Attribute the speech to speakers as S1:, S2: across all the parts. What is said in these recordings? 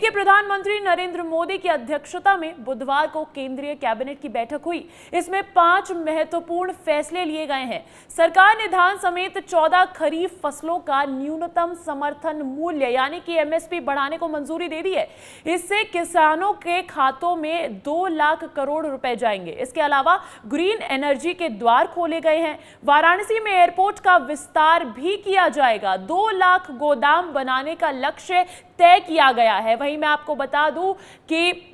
S1: देखिए, प्रधानमंत्री नरेंद्र मोदी की अध्यक्षता में बुधवार को केंद्रीय कैबिनेट की बैठक हुई। इसमें 5 महत्वपूर्ण फैसले लिए गए हैं। सरकार ने धान समेत 14 खरीफ फसलों का न्यूनतम समर्थन मूल्य यानी कि एमएसपी बढ़ाने को मंजूरी दे दी है। इससे किसानों के खातों में 2 लाख करोड़ रुपए जाएंगे। इसके अलावा ग्रीन एनर्जी के द्वार खोले गए हैं। वाराणसी में एयरपोर्ट का विस्तार भी किया जाएगा। 2 लाख गोदाम बनाने का लक्ष्य तय किया गया है। वहीं मैं आपको बता दूं कि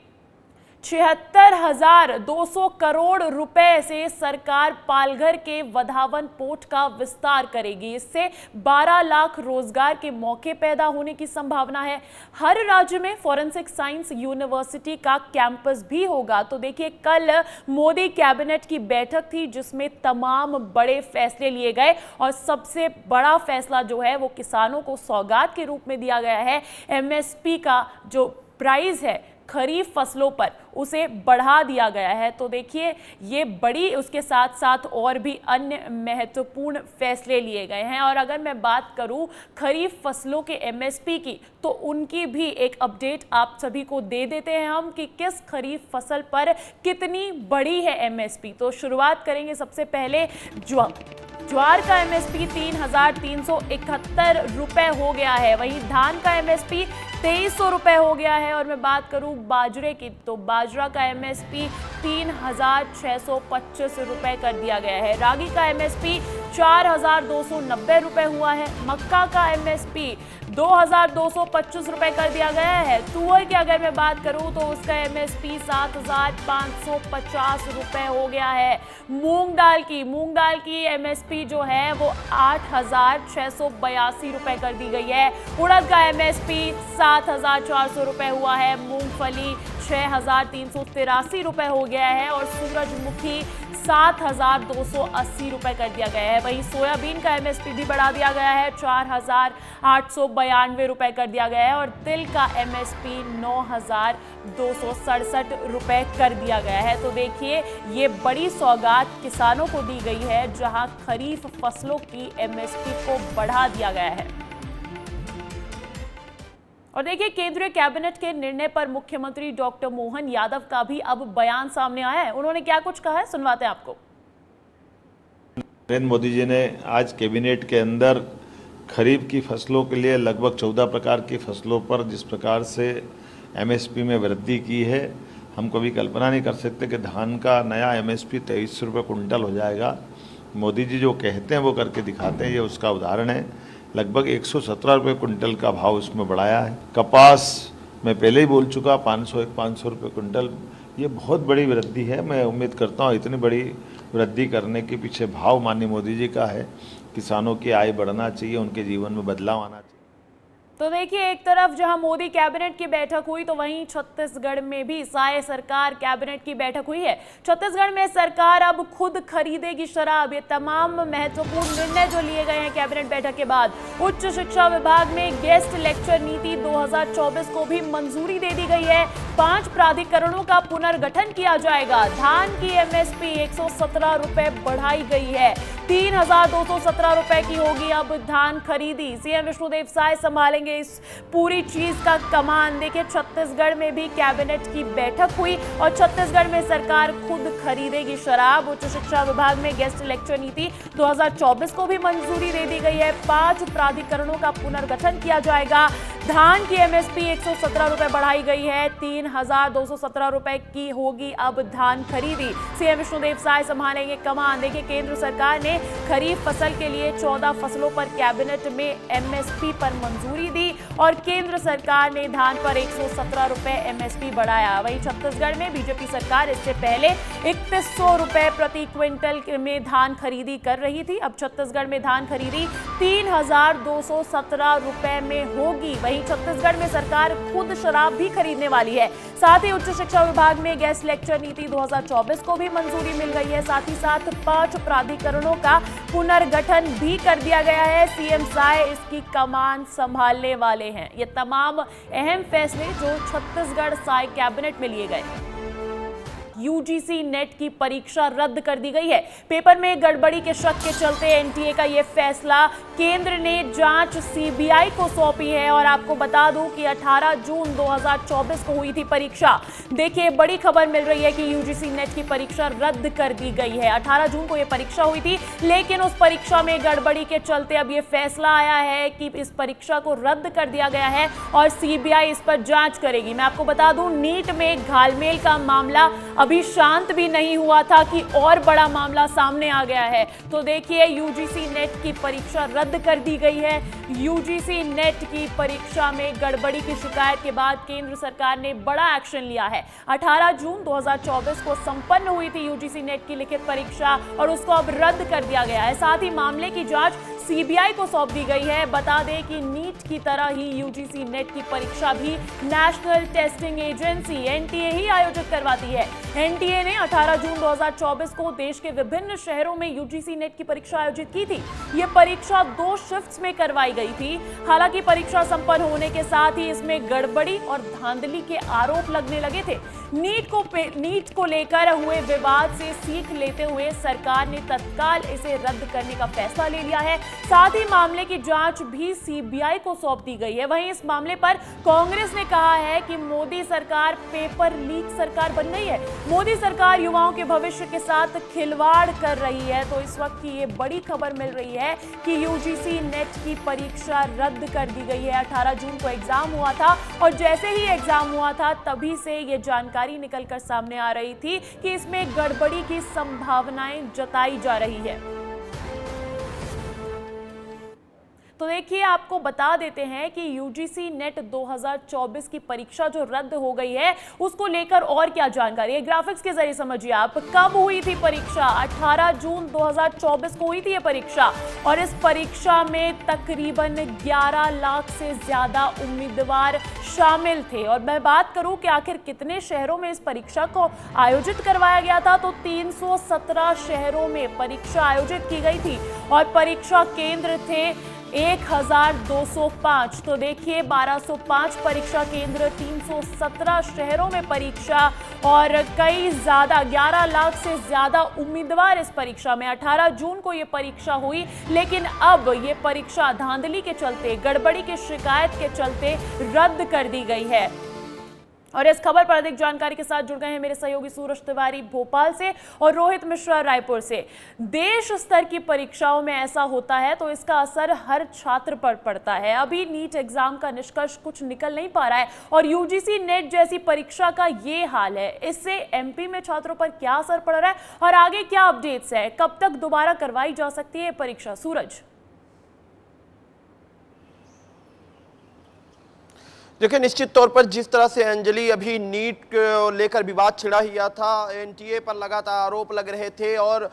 S1: 76,200 करोड़ रुपए से सरकार पालघर के वधावन पोर्ट का विस्तार करेगी। इससे 12 लाख रोजगार के मौके पैदा होने की संभावना है। हर राज्य में फॉरेंसिक साइंस यूनिवर्सिटी का कैंपस भी होगा। तो देखिए, कल मोदी कैबिनेट की बैठक थी जिसमें तमाम बड़े फैसले लिए गए और सबसे बड़ा फैसला जो है वो किसानों को सौगात के रूप में दिया गया है। एमएसपी का जो प्राइस है खरीफ फसलों पर उसे बढ़ा दिया गया है। तो देखिए, ये बड़ी, उसके साथ साथ और भी अन्य महत्वपूर्ण फैसले लिए गए हैं। और अगर मैं बात करूं खरीफ फसलों के एमएसपी की, तो उनकी भी एक अपडेट आप सभी को दे देते हैं हम कि किस खरीफ फसल पर कितनी बड़ी है एमएसपी। तो शुरुआत करेंगे सबसे पहले ज्वार का एमएसपी 3,371 रुपए हो गया है। वहीं धान का एमएसपी 2,300 रुपए हो गया है। और मैं बात करूं बाजरे की, तो बाजरा का एमएसपी 3,625 रुपए कर दिया गया है। रागी का एमएसपी 4,290 रुपए हुआ है। मक्का का एमएसपी 2,225 रुपए कर दिया गया है। तुअर की अगर मैं बात करूं तो उसका एमएसपी 7,550 रुपए हो गया है। मूंग दाल की एमएसपी जो है वो 8,682 रुपए कर दी गई है। उड़द का एमएसपी 7,400 रुपए हुआ है। मूंगफली 6,383 रुपए हो गया है और सूरजमुखी 7,280 रुपए कर दिया गया है। वहीं सोयाबीन का एमएसपी भी बढ़ा दिया गया है, 4,892 रुपए कर दिया गया है। और तिल का एमएसपी 9,267 रुपए कर दिया गया है। तो देखिए, ये बड़ी सौगात किसानों को दी गई है जहां खरीफ फसलों की एमएसपी को बढ़ा दिया गया है। और देखिए, केंद्रीय कैबिनेट के निर्णय पर मुख्यमंत्री डॉक्टर मोहन यादव का भी अब बयान सामने आया है। उन्होंने क्या कुछ कहा है, सुनवाते हैं आपको।
S2: नरेंद्र मोदी जी ने आज कैबिनेट के अंदर खरीफ की फसलों के लिए लगभग 14 प्रकार की फसलों पर जिस प्रकार से एमएसपी में वृद्धि की है, हम कभी कल्पना नहीं कर सकते कि धान का नया एमएसपी 2300 रुपये कुंटल हो जाएगा। मोदी जी जो कहते हैं वो करके दिखाते हैं, ये उसका उदाहरण है। लगभग 117 रुपये कुंटल का भाव उसमें बढ़ाया है। कपास मैं पहले ही बोल चुका, 500 रुपये कुंटल, ये बहुत बड़ी वृद्धि है। मैं उम्मीद करता हूँ इतनी बड़ी वृद्धि करने के पीछे भाव माननीय मोदी जी का है। किसानों की आय बढ़ना चाहिए, उनके जीवन में बदलाव आना चाहिए।
S1: तो देखिए, एक तरफ जहां मोदी कैबिनेट की बैठक हुई तो वहीं छत्तीसगढ़ में भी साय सरकार कैबिनेट की बैठक हुई है। छत्तीसगढ़ में सरकार अब खुद खरीदेगी शराब। ये तमाम महत्वपूर्ण निर्णय जो लिए गए हैं कैबिनेट बैठक के बाद। उच्च शिक्षा विभाग में गेस्ट लेक्चर नीति 2024 को भी मंजूरी दे दी गई है। 5 प्राधिकरणों का पुनर्गठन किया जाएगा। धान की एमएसपी 117 रुपए बढ़ाई गई है। 3,217 रुपए की होगी अब धान खरीदी। सीएम विष्णुदेव साय संभालेंगे इस पूरी चीज का कमान। देखिए, छत्तीसगढ़ में भी कैबिनेट की बैठक हुई और छत्तीसगढ़ में सरकार खुद खरीदेगी शराब। उच्च शिक्षा विभाग में गेस्ट लेक्चर नीति 2024 को भी मंजूरी दे दी गई है। 5 प्राधिकरणों का पुनर्गठन किया जाएगा। धान की एमएसपी 117 रुपए बढ़ाई गई है। 3,217 रुपए की होगी अब धान खरीदी। सीएम विष्णुदेव साय संभालेंगे कमान। देखिए, केंद्र सरकार ने खरीफ फसल के लिए 14 फसलों पर कैबिनेट में एमएसपी पर मंजूरी दी और केंद्र सरकार ने धान पर 117 रुपए एमएसपी बढ़ाया। वहीं छत्तीसगढ़ में बीजेपी सरकार इससे पहले 3100 रुपए प्रति क्विंटल में धान खरीदी कर रही थी। अब छत्तीसगढ़ में धान खरीदी 3,217 रुपए में होगी। वहीं छत्तीसगढ़ में सरकार खुद शराब भी खरीदने वाली है। साथ ही उच्च शिक्षा विभाग में गेस्ट लेक्चर नीति 2024 को भी मंजूरी मिल गई है। साथ ही साथ 5 प्राधिकरणों का पुनर्गठन भी कर दिया गया है। सीएम साय इसकी कमान संभालने वाले हैं। ये तमाम अहम फैसले जो छत्तीसगढ़ साय कैबिनेट में लिए गए। यूजीसी नेट की परीक्षा रद्द कर दी गई है। पेपर में गड़बड़ी के शक के चलते एनटीए का यह फैसला केंद्र ने जांच सीबीआई को सौंपी है। और आपको बता दूं कि 18 जून 2024 को हुई थी परीक्षा। देखिए, बड़ी खबर मिल रही है कि यूजीसी नेट की परीक्षा रद्द कर दी गई है। 18 जून को यह परीक्षा हुई थी, लेकिन उस परीक्षा में गड़बड़ी के चलते अब यह फैसला आया है कि इस परीक्षा को रद्द कर दिया गया है और सीबीआई इस पर जांच करेगी। मैं आपको बता दूं, नीट में घालमेल का मामला अभी शांत भी नहीं हुआ था कि और बड़ा मामला सामने आ गया है। तो देखिए, यूजीसी नेट की परीक्षा रद्द कर दी गई है। यूजीसी नेट की परीक्षा में गड़बड़ी की शिकायत के बाद केंद्र सरकार ने बड़ा एक्शन लिया है। 18 जून 2024 को संपन्न हुई थी यूजीसी नेट की लिखित परीक्षा और उसको अब रद्द कर दिया गया है। साथ ही मामले की जांच सीबीआई को सौंप दी गई है। बता दें कि नीट की तरह ही यूजीसी नेट की परीक्षा भी नेशनल टेस्टिंग एजेंसी एनटीए ही आयोजित करवाती है। एनटीए ने 18 जून 2024 को देश के विभिन्न शहरों में यूजीसी नेट की परीक्षा आयोजित की थी। यह परीक्षा 2 शिफ्ट्स में करवाई गई थी। हालांकि परीक्षा संपन्न होने के साथ ही इसमें गड़बड़ी और धांधली के आरोप लगने लगे थे। नीट को लेकर हुए विवाद से सीख लेते हुए सरकार ने तत्काल इसे रद्द करने का फैसला ले लिया है। साथ ही मामले की जांच भी सीबीआई को सौंप दी गई है। वहीं इस मामले पर कांग्रेस ने कहा है कि मोदी सरकार पेपर लीक सरकार बन गई है। मोदी सरकार युवाओं के भविष्य के साथ खिलवाड़ कर रही है। तो इस वक्त की ये बड़ी खबर मिल रही है कि यूजीसी नेट की परीक्षा रद्द कर दी गई है। 18 जून को एग्जाम हुआ था और जैसे ही एग्जाम हुआ था तभी से ये जानकारी निकलकर सामने आ रही थी कि इसमें गड़बड़ी की संभावनाएं जताई जा रही है। तो देखिए, आपको बता देते हैं कि यूजीसी नेट 2024 की परीक्षा जो रद्द हो गई है उसको लेकर और क्या जानकारी है, ग्राफिक्स के जरिए समझिए आप। कब हुई थी परीक्षा? 18 जून 2024 को हुई थी ये परीक्षा और इस परीक्षा में तकरीबन 11 लाख से ज्यादा उम्मीदवार शामिल थे। और मैं बात करूं कि आखिर कितने शहरों में इस परीक्षा को आयोजित करवाया गया था, तो 317 शहरों में परीक्षा आयोजित की गई थी और परीक्षा केंद्र थे 1205। तो देखिए, 1205 परीक्षा केंद्र, 317 शहरों में परीक्षा और कई ज्यादा 11 लाख से ज्यादा उम्मीदवार इस परीक्षा में। 18 जून को ये परीक्षा हुई, लेकिन अब ये परीक्षा धांधली के चलते, गड़बड़ी की शिकायत के चलते रद्द कर दी गई है। और इस खबर पर अधिक जानकारी के साथ जुड़ गए हैं मेरे सहयोगी सूरज तिवारी भोपाल से और रोहित मिश्रा रायपुर से। देश स्तर की परीक्षाओं में ऐसा होता है तो इसका असर हर छात्र पर पड़ता है। अभी नीट एग्जाम का निष्कर्ष कुछ निकल नहीं पा रहा है और यूजीसी नेट जैसी परीक्षा का ये हाल है। इससे एमपी में छात्रों पर क्या असर पड़ रहा है और आगे क्या अपडेट्स है, कब तक दोबारा करवाई जा सकती है परीक्षा? सूरज।
S3: देखिए, निश्चित तौर पर जिस तरह से अंजलि अभी नीट को लेकर विवाद छिड़ा हुआ था, एनटीए पर लगातार आरोप लग रहे थे और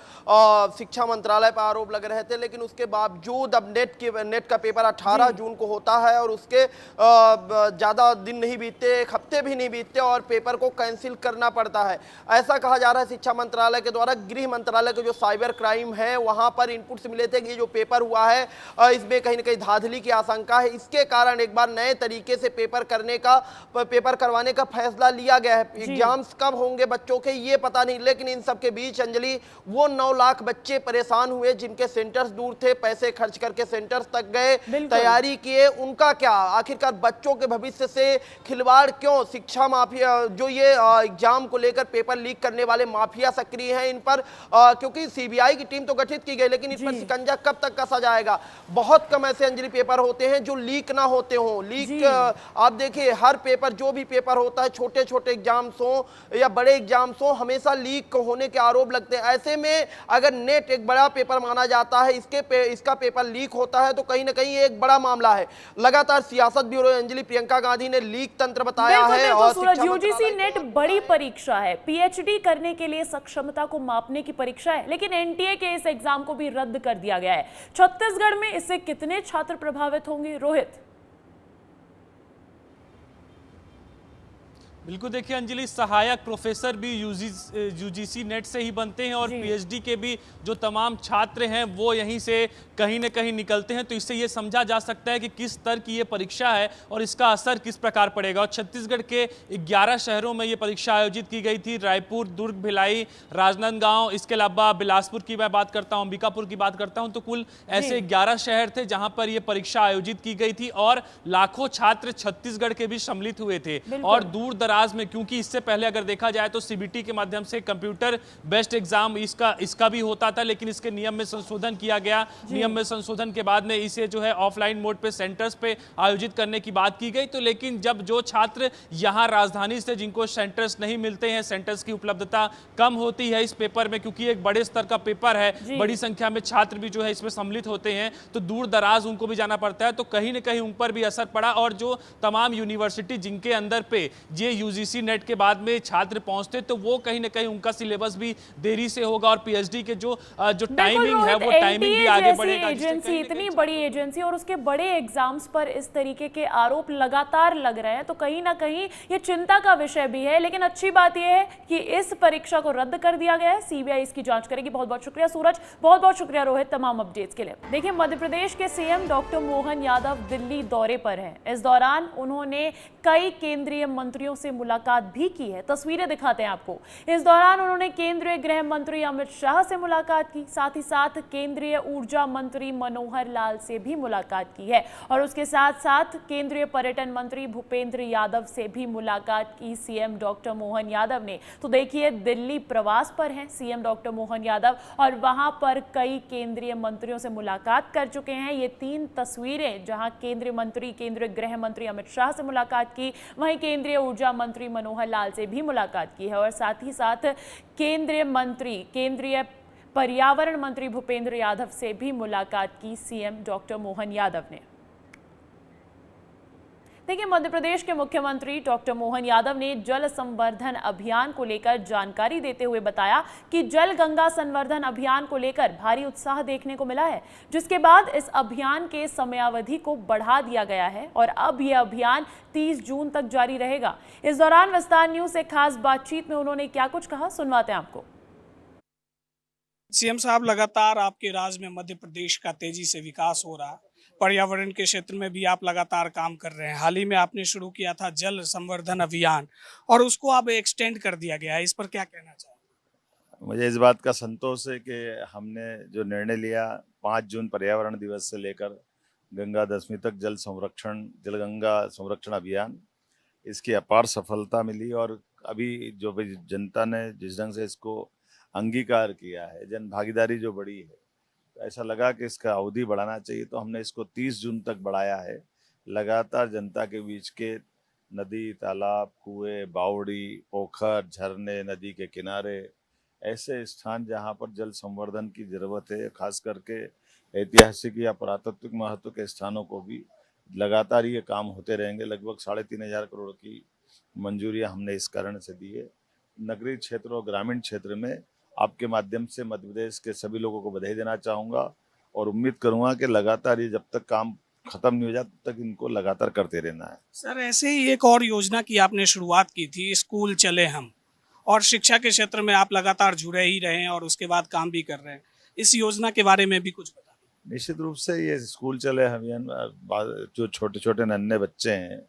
S3: शिक्षा मंत्रालय पर आरोप लग रहे थे, लेकिन उसके बावजूद अब नेट का पेपर 18 जून को होता है और उसके ज़्यादा दिन नहीं बीतते, 1 हफ्ते भी नहीं बीतते और पेपर को कैंसिल करना पड़ता है। ऐसा कहा जा रहा है शिक्षा मंत्रालय के द्वारा। गृह मंत्रालय के जो साइबर क्राइम है वहाँ पर इनपुट्स मिले थे कि जो पेपर हुआ है इसमें कहीं ना कहीं धांधली की आशंका है। इसके कारण एक बार नए तरीके से पेपर करवाने का फैसला लिया गया है। एग्जाम्स कब होंगे बच्चों के ये पता नहीं, लेकिन इन सब के बीच अंजलि वो 9 लाख बच्चे परेशान हुए जिनके सेंटर्स दूर थे, पैसे खर्च करके सेंटर्स तक गए, तैयारी किए, उनका क्या? आखिरकार बच्चों के भविष्य से खिलवाड़ क्यों? शिक्षा माफिया जो ये एग्जाम को लेकर पेपर लीक करने वाले माफिया सक्रिय हैं, इन पर क्योंकि सीबीआई की टीम तो गठित की गई, लेकिन इन पर शिकंजा कब तक कसा जाएगा? बहुत कम ऐसे अंजलि पेपर होते हैं जो लीक ना होते हों। लीक आप देखिए, हर पेपर, जो भी पेपर होता है, छोटे छोटे एग्जाम्स हो या बड़े एग्जाम्स हो, हमेशा लीक होने के आरोप लगते हैं। ऐसे में अगर नेट एक बड़ा पेपर माना जाता है, इसका पेपर लीक होता है तो कहीं ना कहीं एक बड़ा मामला है। लगातार सियासत ब्यूरो अंजलि प्रियंका गांधी ने लीक तंत्र बताया है। और
S1: यूजीसी नेट बड़ी परीक्षा है, पीएचडी करने के लिए सक्षमता को मापने की परीक्षा है, लेकिन एनटीए के इस एग्जाम को भी रद्द कर दिया गया है। छत्तीसगढ़ में इससे कितने छात्र प्रभावित होंगे, रोहित?
S4: बिल्कुल, देखिए अंजलि, सहायक प्रोफेसर भी यूजीसी नेट से ही बनते हैं और
S1: जी।
S4: पीएचडी के भी जो तमाम छात्र हैं वो यहीं से कहीं न कहीं निकलते हैं। तो इससे ये समझा जा सकता है कि किस स्तर की ये परीक्षा है और इसका असर किस प्रकार पड़ेगा। और छत्तीसगढ़ के 11 शहरों में ये परीक्षा आयोजित की गई थी। रायपुर, दुर्ग, भिलाई, राजनांदगांव, इसके अलावा बिलासपुर की मैं बात करता हूँ, अंबिकापुर की बात करता हूँ, तो कुल ऐसे 11 शहर थे जहाँ पर ये परीक्षा आयोजित की गई थी और लाखों छात्र छत्तीसगढ़ के भी सम्मिलित हुए थे। और दूर दराज में, क्योंकि इससे पहले अगर देखा जाए तो सीबीटी के माध्यम से कंप्यूटर बेस्ड एग्जाम इसका भी होता था, लेकिन इसके नियम में संशोधन किया गया। नियम में संशोधन के बाद में इसे जो है ऑफलाइन मोड पे सेंटर्स पे आयोजित करने की बात की गई। तो लेकिन जब जो छात्र यहाँ राजधानी से जिनको सेंटर्स नहीं मिलते हैं, सेंटर्स की उपलब्धता कम होती है इस पेपर में, क्योंकि एक बड़े स्तर का पेपर है, बड़ी संख्या में छात्र भी जो है इसमें सम्मिलित होते हैं, तो दूर दराज उनको भी जाना पड़ता है। तो कहीं ना कहीं उन पर भी असर पड़ा और जो तमाम यूनिवर्सिटी जिनके अंदर पे ये यूजीसी नेट के बाद में छात्र पहुंचते, तो वो कहीं ना कहीं उनका सिलेबस भी देरी से होगा और पीएचडी के जो टाइमिंग है वो टाइमिंग भी आगे बढ़ेगा।
S1: एजेंसी, इतनी बड़ी एजेंसी और उसके बड़े एग्जाम्स पर इस तरीके के आरोप लगातार लग रहे हैं, तो कहीं ना कहीं ये चिंता का विषय भी है। लेकिन अच्छी बात यह है कि इस परीक्षा को रद्द कर दिया गया है, सीबीआई इसकी जांच करेगी। बहुत बहुत शुक्रिया सूरज, बहुत बहुत शुक्रिया रोहित, तमाम अपडेट्स के लिए। देखिए, मध्य प्रदेश के सीएम डॉक्टर मोहन यादव दिल्ली दौरे पर हैं। इस दौरान उन्होंने कई केंद्रीय मंत्रियों से मुलाकात भी की है। तस्वीरें दिखाते हैं आपको। इस दौरान उन्होंने केंद्रीय गृह मंत्री अमित शाह से मुलाकात की, साथ ही साथ केंद्रीय ऊर्जा मंत्री मनोहर लाल से भी मुलाकात की है और उसके साथ साथ केंद्रीय पर्यटन मंत्री भूपेंद्र यादव से भी मुलाकात की सीएम डॉक्टर मोहन यादव ने। तो देखिए, दिल्ली प्रवास पर हैं सीएम डॉक्टर मोहन यादव और वहां पर कई केंद्रीय मंत्रियों से मुलाकात कर चुके हैं। ये 3 तस्वीरें, जहां केंद्रीय गृह मंत्री अमित शाह से मुलाकात की, वहीं केंद्रीय ऊर्जा मंत्री मनोहर लाल से भी मुलाकात की है और साथ ही साथ केंद्रीय पर्यावरण मंत्री भूपेंद्र यादव से भी मुलाकात की सीएम डॉक्टर मोहन यादव ने। देखिए, मध्य प्रदेश के मुख्यमंत्री डॉक्टर मोहन यादव ने जल संवर्धन अभियान को लेकर जानकारी देते हुए बताया कि जल गंगा संवर्धन अभियान को लेकर भारी उत्साह देखने को मिला है, जिसके बाद इस अभियान के समयावधि को बढ़ा दिया गया है और अब यह अभियान 30 जून तक जारी रहेगा। इस दौरान विस्तार न्यूज से खास बातचीत में उन्होंने क्या कुछ कहा, सुनवाते हैं आपको।
S5: सीएम साहब, लगातार आपके राज्य में मध्य प्रदेश का तेजी से विकास हो रहा है, पर्यावरण के क्षेत्र में भी आप लगातार काम कर रहे हैं। हाल ही में आपने शुरू किया था जल संवर्धन अभियान और उसको अब एक्सटेंड कर दिया गया है, इस पर क्या कहना चाहेंगे?
S2: मुझे इस बात का संतोष है कि हमने जो निर्णय लिया 5 जून पर्यावरण दिवस से लेकर गंगा दशमी तक जल गंगा संरक्षण अभियान, इसकी अपार सफलता मिली और अभी जो जनता ने जिस ढंग से इसको अंगीकार किया है, जन भागीदारी जो बढ़ी है, तो ऐसा लगा कि इसका अवधि बढ़ाना चाहिए, तो हमने इसको 30 जून तक बढ़ाया है। लगातार जनता के बीच के नदी, तालाब, कुएं, बावड़ी, पोखर, झरने, नदी के किनारे, ऐसे स्थान जहां पर जल संवर्धन की ज़रूरत है, खास करके ऐतिहासिक या पुरातात्विक महत्व के स्थानों को भी लगातार ये काम होते रहेंगे। लगभग 3,500 करोड़ की मंजूरियां हमने इस कारण से दी है। नगरीय क्षेत्र और ग्रामीण क्षेत्र में आपके माध्यम से मध्य प्रदेश के सभी लोगों को बधाई देना चाहूँगा और उम्मीद करूँगा कि लगातार ये जब तक काम खत्म नहीं हो जाए तब तक इनको लगातार करते रहना है।
S5: सर, ऐसे ही एक और योजना की आपने शुरुआत की थी, स्कूल चले हम, और शिक्षा के क्षेत्र में आप लगातार जुड़े ही रहे हैं और उसके बाद काम भी कर रहे हैं। इस योजना के बारे में भी कुछ बताएं।
S2: निश्चित रूप से ये स्कूल चले अभियान, जो छोटे छोटे नन्हे बच्चे हैं,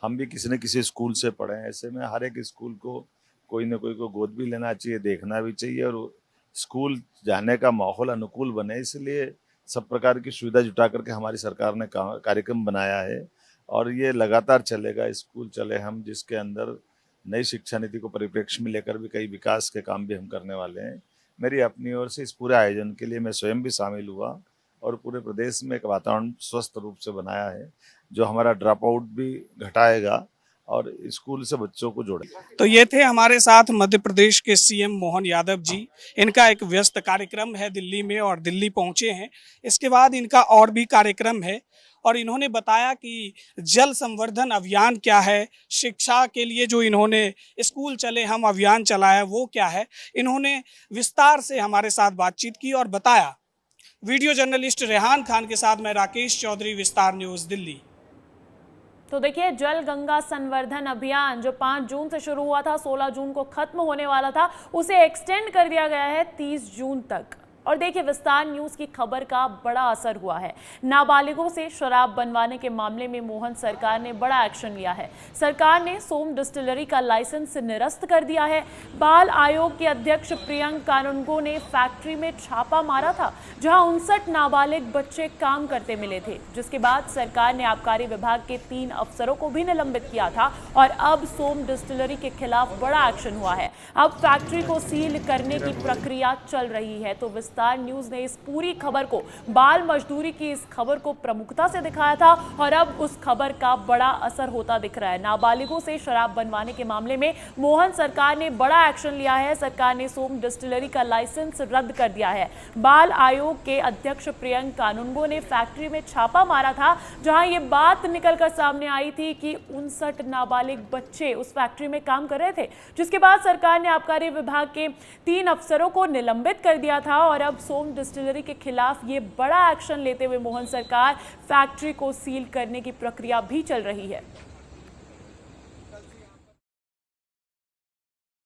S2: हम भी किसी न किसी स्कूल से पढ़े हैं। ऐसे में हर एक स्कूल को कोई न कोई को गोद भी लेना चाहिए, देखना भी चाहिए और स्कूल जाने का माहौल अनुकूल बने, इसलिए सब प्रकार की सुविधा जुटा करके हमारी सरकार ने कार्यक्रम बनाया है और ये लगातार चलेगा। स्कूल चले हम, जिसके अंदर नई शिक्षा नीति को परिप्रेक्ष्य में लेकर भी कई विकास के काम भी हम करने वाले हैं। मेरी अपनी ओर से इस पूरे आयोजन के लिए मैं स्वयं भी शामिल हुआ और पूरे प्रदेश में एक वातावरण स्वस्थ रूप से बनाया है, जो हमारा ड्रॉप आउट भी घटाएगा और स्कूल से बच्चों को जोड़ेगा।
S5: तो ये थे हमारे साथ मध्य प्रदेश के सीएम मोहन यादव जी। इनका एक व्यस्त कार्यक्रम है दिल्ली में और दिल्ली पहुंचे हैं। इसके बाद इनका और भी कार्यक्रम है और इन्होंने बताया कि जल संवर्धन अभियान क्या है, शिक्षा के लिए जो इन्होंने स्कूल चले हम अभियान चलाया वो क्या है। इन्होंने विस्तार से हमारे साथ बातचीत की और बताया। वीडियो जर्नलिस्ट रेहान खान के साथ मैं राकेश चौधरी, विस्तार न्यूज़, दिल्ली।
S1: तो देखिए, जल गंगा संवर्धन अभियान जो 5 जून से शुरू हुआ था, 16 जून को खत्म होने वाला था, उसे एक्सटेंड कर दिया गया है 30 जून तक। और देखिए, विस्तार न्यूज की खबर का बड़ा असर हुआ है। नाबालिगों से शराब बनवाने के मामले में मोहन सरकार ने बड़ा एक्शन लिया है। सरकार ने सोम डिस्टिलरी का लाइसेंस निरस्त कर दिया है। बाल आयोग के अध्यक्ष प्रियंक कानूनगो ने फैक्ट्री में छापा मारा था, जहां 59 नाबालिग बच्चे काम करते मिले थे, जिसके बाद सरकार ने आबकारी विभाग के 3 अफसरों को भी निलंबित किया था। और अब सोम डिस्टिलरी के खिलाफ बड़ा एक्शन हुआ है। अब फैक्ट्री को सील करने की प्रक्रिया चल रही है। तो विस्तार न्यूज ने इस पूरी खबर को, बाल मजदूरी की इस खबर को प्रमुखता से दिखाया था और अब उस खबर का बड़ा असर होता दिख रहा है। नाबालिगों से शराब बनवाने के मामले में मोहन सरकार ने बड़ा एक्शन लिया है। सरकार ने सोम डिस्टिलरी का लाइसेंस रद्द कर दिया है। बाल आयोग के अध्यक्ष प्रियंक कानूनगो ने फैक्ट्री में छापा मारा था, जहां ये बात निकलकर सामने आई थी कि 59 नाबालिग बच्चे उस फैक्ट्री में काम कर रहे थे, जिसके बाद सरकार ने आबकारी विभाग के 3 अफसरों को निलंबित कर दिया था। और अब सोम डिस्टिलरी के खिलाफ ये बड़ा एक्शन लेते हुए मोहन सरकार फैक्ट्री को सील करने की प्रक्रिया भी चल रही है।